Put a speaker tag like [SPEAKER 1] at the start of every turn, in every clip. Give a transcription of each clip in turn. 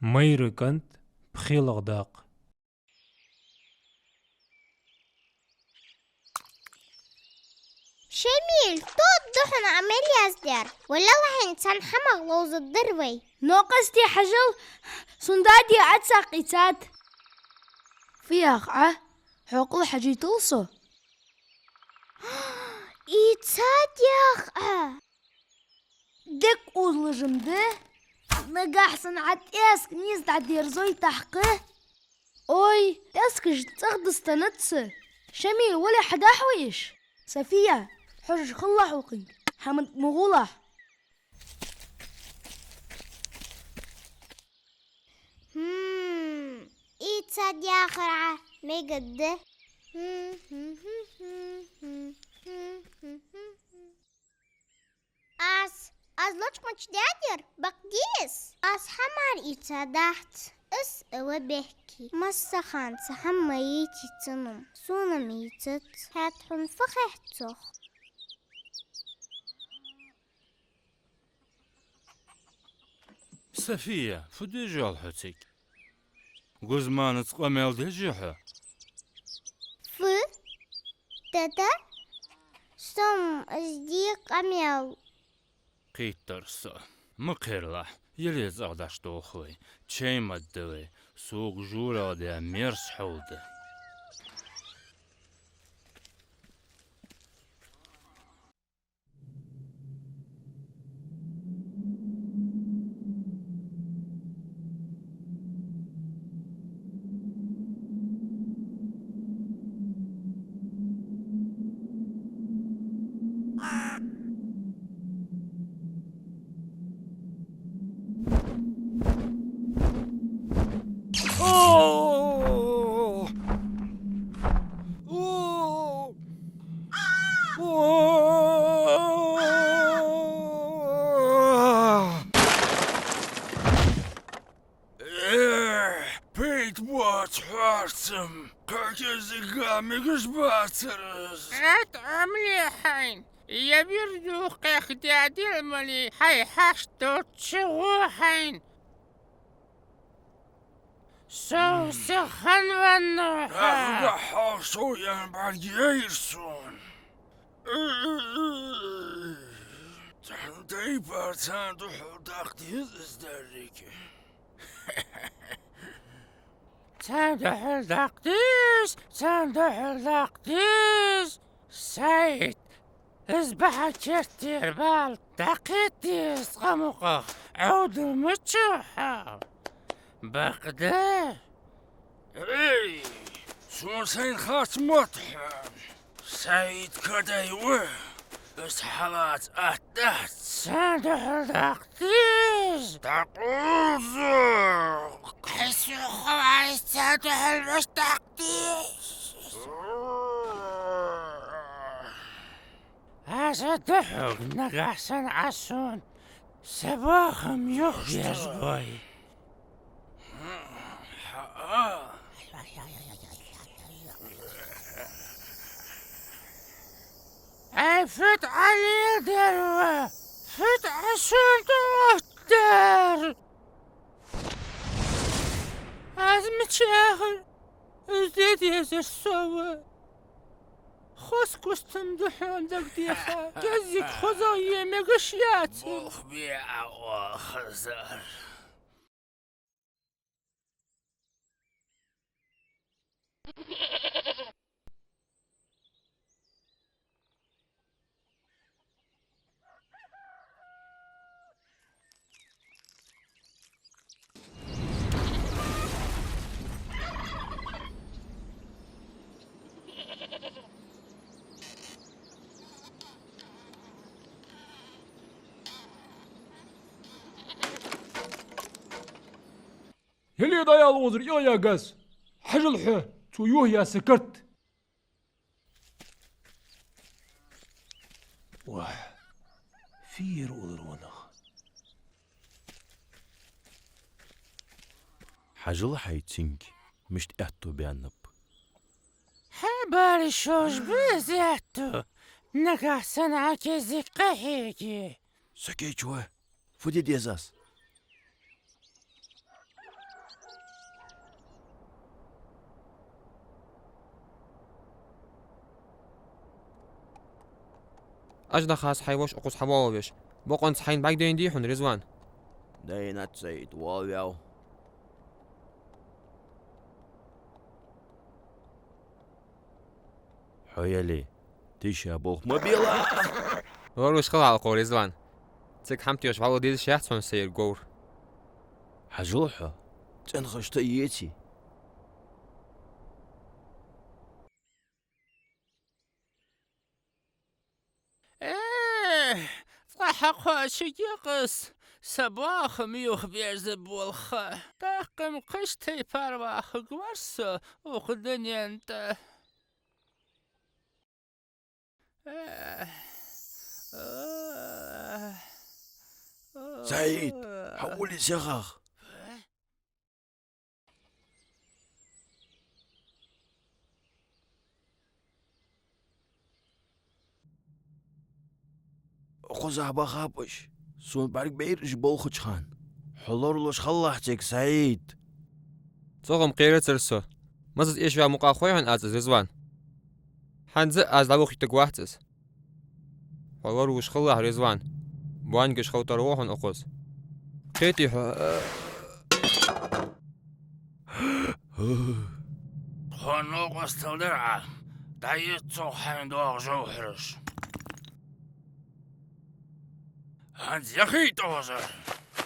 [SPEAKER 1] مير كنت بخيل غداق.
[SPEAKER 2] شميل تود دحن عمل يزدر ولا وحين سنحمق لوز الدروي
[SPEAKER 3] نوقستي حجل سندادي عتساق إتات فياقعة حقل حجي تلصو
[SPEAKER 2] إتات ياخ
[SPEAKER 3] دك أولجم ده نجاح صنعت إسك نيز تعدير زوي تحقه أوي تسكش تاخدس تنتسه شميل ولا حدا حويش سفية حرج خلا حوقي حمد مغولح
[SPEAKER 2] إتات ياخرعة ميقده أز لوش مش دادر بقديس أز حمار إتادحت اس او بحكي مسخان سحما يتي تنم سونا ميتت هاتحن فخحتوخ
[SPEAKER 4] صفية فدي جال حتك قزمان تقامل دي جيحة
[SPEAKER 2] ف تتا سم ازديق اميل
[SPEAKER 4] قيترسا مقرلح يلي زغداش توخوي تشي مدوي سوق جورا دي ميرس حولده بيت بوات حارتم كاكيزي قامي باترز
[SPEAKER 5] أطعم لي حين يبردو قيخ دادي الملي حي حاشتو تشغو حين سو سخن والنوحة
[SPEAKER 4] أخذ حاسو ينبع ييرسون تحنتي بارتان دحو داقتي ازداريكي
[SPEAKER 5] تندحل داقتيس سيد اصبح كتير بال دقيتيس قمقخ عود المتشوحة بقده
[SPEAKER 4] اي سوسين خات مطحن سيد كدايوه اسحلات اتحت
[SPEAKER 5] تندحل داقتيس
[SPEAKER 4] تقوزق
[SPEAKER 5] حسوخ عايز تندحل مش داقتيس هذا دحوق نقحسن عسون سباخم يخشى زباي اي فت علي دروة فت عسون توتر ازمة شاخر ازديد يزر سوا خسكس تمدحون دق ديخا كزيك خزايا مقشياتي
[SPEAKER 4] مخبيع وخزر
[SPEAKER 1] يلي ضيال وزر يا قاس حجل حه تويوه يا سكرت واه فير وزر ونخ
[SPEAKER 6] حجل حيتسينك مش تأتو بيانب
[SPEAKER 5] حبالي شوش بزيتو نقحسن عكزي قحيكي
[SPEAKER 6] سكيت شوي فودي ديزاس
[SPEAKER 7] أجدا خاص حيوش أقص حباوبش بقنص حين باك دين دي حن رزوان
[SPEAKER 6] دينات سيد واو حيالي تشابوخ مبيلا
[SPEAKER 7] وروش خلع على قول رزوان تك حمتيوش والله ديز شيحت سون سير قور
[SPEAKER 6] حجوحة تنخش تيتي
[SPEAKER 5] صحق شقيقس صباح ميوخ بيرزب والخ طاقم قشتي فرواخ قورس وخدني انت
[SPEAKER 6] سعيد حولي شخخ خزع بخابش سون بارك بيرج بولخش خان حلور لش خلحتك سعيد
[SPEAKER 7] صغم قيرة ترسو مزز إيش يا مقا خويهن أزز رزوان حنز أز لابوخي تقواحتز وروش خلح رزوان بوانقش خوت روحن أقوز قيتي
[SPEAKER 4] خنوق استودرع دايتو حين دوغ جوهرش هانز يخي توزر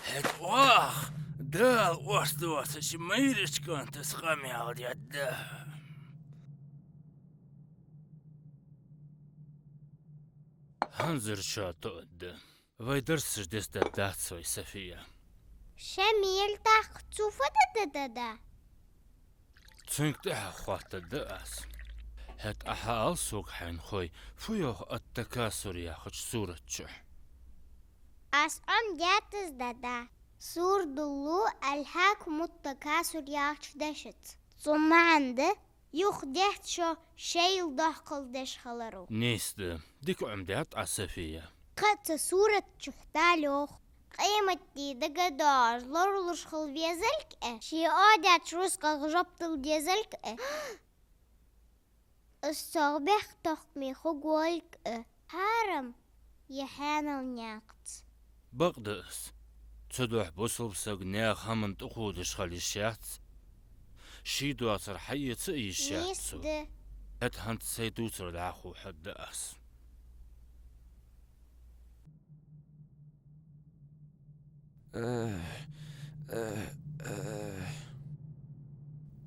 [SPEAKER 4] هت واخ دال وستوات شميرش كنت سخمي على يده هنزر شاتو اد ويدرسش دست داتسوي سفية
[SPEAKER 2] شميل تاخ تشوفه دا
[SPEAKER 4] تنكتها خوات الدأس هت أحال سوق حين خوي فيوخ التكاثر ياخد صورة شح
[SPEAKER 2] أسعم جاتز دا سور دلو الهاكم التكاثر ياخش دشت ثم عنده يخدهت شو شيل دهقل دش خلرو
[SPEAKER 4] نيست ديك عمدات عسفية
[SPEAKER 2] قد صورة شختالوخ قيمتي دقدار لرلش خل بيزلك شي عادت رزق غجبت البيزلك الصبح تخمي خقولك هارم يحانا ونياقت
[SPEAKER 4] بقدس تدوح بوصل بسقناخ همن تقودش خلي الشات شي دواتر حي تسئي الشات
[SPEAKER 2] نيسد
[SPEAKER 4] هت هنت سيدوتر العخو حد أس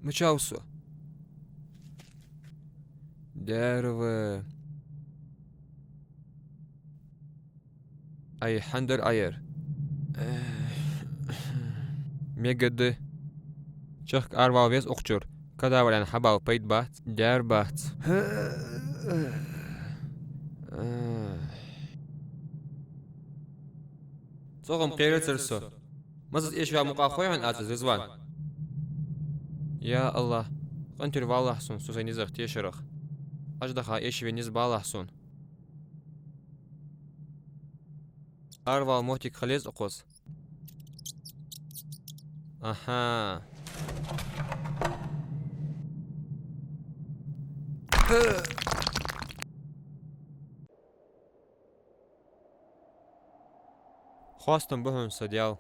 [SPEAKER 7] متشاوسو دارو أي حندر أير ميقد شخك أربعة ويس أخجر كدا ولان حباو بيت بات دار بات صغم قيرة ترسو مزز إيش يا مقا خويهن أزز رزوان يا الله قنتر والله سون سوسي نزغ تيشرخ أجدخا إيش في نزبا الله سون أربعة موتيك خليز أقوز أها خواستم بهم سديال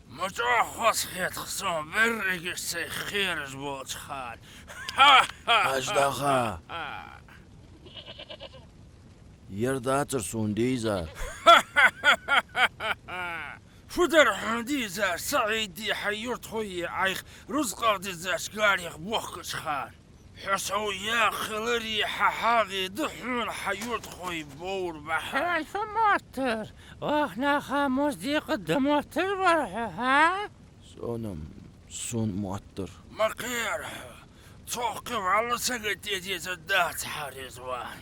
[SPEAKER 4] متوخص خيط خصوم برق السي خير جبوت خال
[SPEAKER 6] أجدخا يرداتر سون ديزا
[SPEAKER 4] فدر حمديزا سعيدي حيورت خوي عيخ رزق ديزاش قاريخ بوخش خان حسو يا خلري ححاغي دحون حيورت خوي بور بحر
[SPEAKER 5] فماتر واخنا خاموس دي قدموتر برحة ها
[SPEAKER 6] سون موتر
[SPEAKER 4] مقير توقف على سقط يدي زدات حارزوان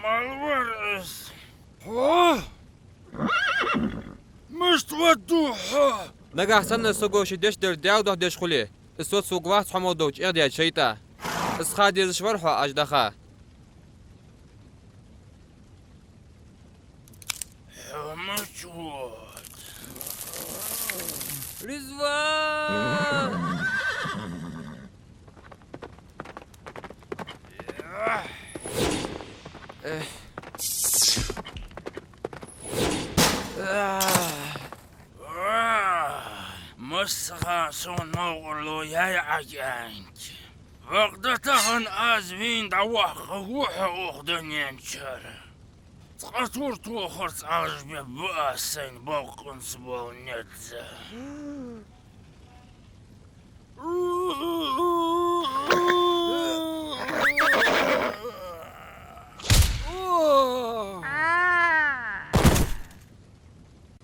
[SPEAKER 4] مالورس مش تودوها
[SPEAKER 7] نجح سنة سوقوش ديش در داو ده ديش خليه الصوت سوق واحد حمو دوج إغدي شيطة اسخادي زشورحوا أجدخا
[SPEAKER 4] حمشود
[SPEAKER 7] رزوان
[SPEAKER 4] مسخا سون نوغلو ياي عجانك وقدتهن ازمين دوخ وحا اخدنين شر تقطور توخرت عجبي بأسين بوقن سبو نتزا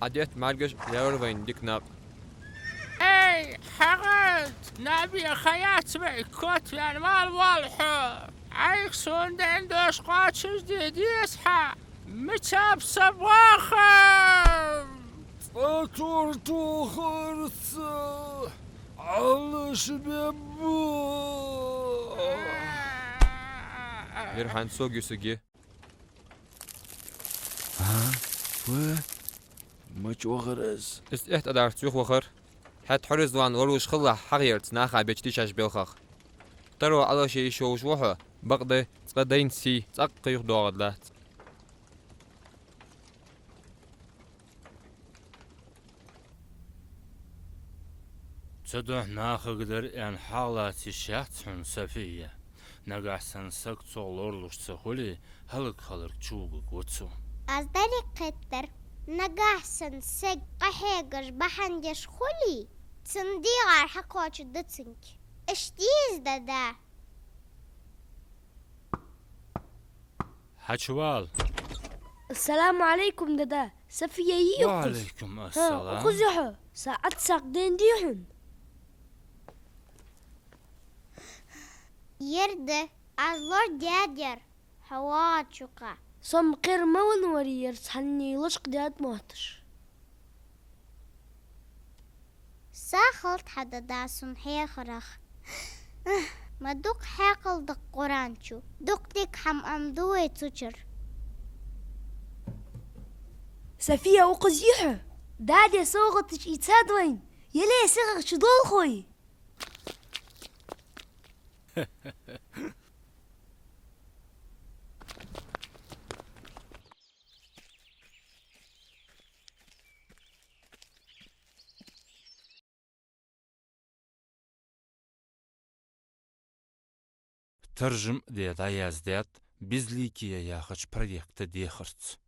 [SPEAKER 7] عديت مارجش يورفين ديك ناب
[SPEAKER 5] اي حقد نبي خيات معي كوت يعني مال والحو عيق سون عندوش قاتش جديد يصحى متاب صباخه
[SPEAKER 1] فاتور توخرت علش بيبو
[SPEAKER 7] يرحان سوق يسوقي
[SPEAKER 6] و مچ وغرز
[SPEAKER 7] استحت أدار تسوخ وخر حت حرز وان وروش خلا حغيرت ناخا بيشتيشاش بيلخخ ترو على شي شوش وحو بقدي تقدين سي تقي يخدوغد لات
[SPEAKER 4] تدو ناخقدر ان حالاتي شاتسون سفية نقاحسن سكتو لورلوش تخولي هلق خلق چوغق وطو
[SPEAKER 2] از داری قطر نگاحسن سگ قحيقش بحنجش خولي تنديغار حقوش دتنك اشتيز دا
[SPEAKER 4] حچوال
[SPEAKER 3] السلام عليكم دادا سفية يقص
[SPEAKER 4] وعليكم
[SPEAKER 3] ها
[SPEAKER 4] السلام
[SPEAKER 3] خزحو ساعة ساقدين ديحن
[SPEAKER 2] يرد از لور دادير حواتشوكا
[SPEAKER 3] صم قير مون ورير تحني لشق داد موتش
[SPEAKER 2] ساخلت حدا داسون حيخرخ ما دوق حاقل دق قرانشو دوق ديك حم أمدوي تشر
[SPEAKER 3] سفية وقزيحو دادي صوغتش يتساد وين يلي سيغ شدول خوي
[SPEAKER 4] ترجم ديتا يازدات بزليكية ياخش بريكت ديخرت